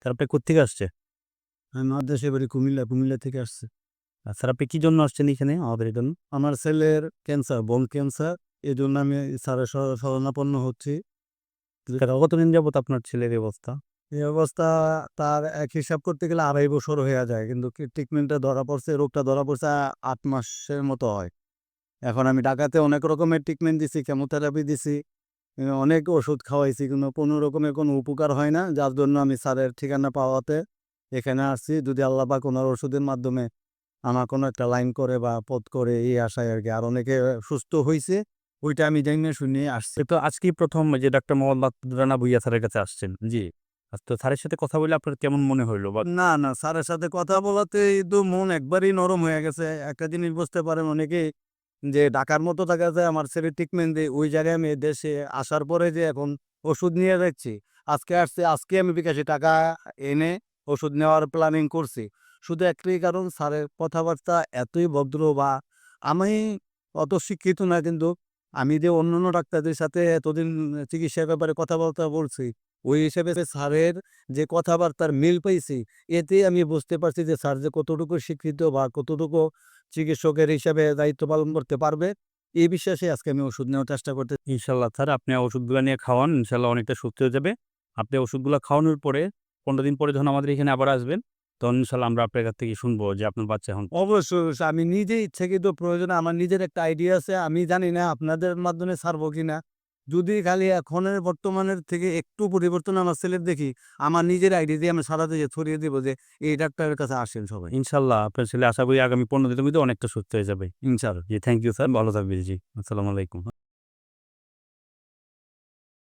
Sir আপনি কোত্থেকে আসছে? আমার দেশের বাড়ি কুমিল্লা, কুমিল্লা থেকে আসছে। স্যার আপনি কি জন্য আসছেন এখানে আমাদের এখানে? আমার ছেলের ক্যান্সার, বোন ক্যান্সার। এজন্য আমি স্যারের শরণাপন্ন হচ্ছি। স্যার কতদিন যাবত আপনার ছেলের এই অবস্থা? এই অবস্থা তার এক হিসাব করতে গেলে ২.৫ বছর হইয়া যায়। কিন্তু ট্রিটমেন্টটা ধরা পড়ছে, রোগটা ধরা পড়ছে ৮ মাসের মতো হয়। এখন আমি ঢাকাতে অনেক রকমের ট্রিটমেন্ট দিছি, কেমোথেরাপি দিছি, অনেক ওষুধ খাওয়াইছি, কিন্তু কোনো রকমের কোনো উপকার হয় না। যার জন্য আমি স্যারের ঠিকানা পাওয়াতে এখানে আসছি। যদি আল্লাহ পাক ওনার ওষুধের মাধ্যমে আমার কোনো একটা লাইন করে বা পথ করে এই আশায় আরকি। আর অনেকে সুস্থ হইছে, ওইটা আমি জাইনা শুনে আসছি। তো আজকেই ১ম যে ডাক্তার মোহাম্মদ রানা ভূঁইয়া স্যারের কাছে আসছেন। জি। তো স্যারের সাথে কথা বলে আপনার কেমন মনে হইল? বা না, না, স্যারের সাথে কথা বলাতেই তো মন একবারেই নরম হয়ে গেছে। একটা জিনিস বুঝতে পারেন অনেকেই যে ঢাকার মতো জায়গা যায় আমার ছেলে ট্রিটমেন্ট দেয়, ওই জায়গায় আমি দেশে আসার পরে যে এখন ওষুধ নিয়ে যাচ্ছি। আজকে আসছি, আজকে আমি বিকাশে টাকা এনে ওষুধ নেওয়ার প্ল্যানিং করছি। শুধু একটাই কারণ, স্যারের কথাবার্তা এতই ভদ্র, বা আমি অত শিক্ষিত না, কিন্তু আমি যে অন্যান্য ডাক্তারদের সাথে এতদিন চিকিৎসার ব্যাপারে কথাবার্তা বলছি, ওই হিসেবে স্যারের যে কথাবার্তার মিল পাইছি, এতেই আমি বুঝতে পারছি যে স্যার যে কতটুকু শিক্ষিত বা কতটুকু চিকিৎসকের হিসাবে দায়িত্ব পালন করতে পারবে। এই বিশ্বাসে আজকে আমি ওষুধ নেওয়ার চেষ্টা করতে। ইনশাআল্লাহ স্যার আপনি ওষুধগুলা নিয়ে খাওয়ান। ইনশাআল্লাহ অনেকটা সুস্থ হয়ে যাবে। আপনি ওষুধগুলা খাওয়ানোর পরে ১৫ দিন পরে যখন আমাদের এখানে আবার আসবেন, তখন ইনশাআল্লাহ আমরা আপনার কাছ থেকে শুনবো যে আপনার বাচ্চা এখন অবশ্যই, অবশ্যই। আমি নিজে ইচ্ছাকৃত প্রয়োজনে আমার নিজের একটা আইডিয়া আছে। আমি জানি না আপনাদের মাধ্যমে ছাড়বো কিনা। যদি খালি এখনের বর্তমানের থেকে একটু পরিবর্তন আমার ছেলের দেখি, আমার নিজের আইডিয়া দিয়ে আমি সারা দেশে ছড়িয়ে দিব যে এই ডাক্তারের কাছে আসেন সবাই। ইনশাআল্লাহ আপনার ছেলে আশা করি আগামী ১৫ দিনের মধ্যে অনেকটা সুস্থ হয়ে যাবে। ইনশাআল্লাহ। জি, থ্যাংক ইউ স্যার। ভালো থাকবেন। জি। আসসালামু আলাইকুম।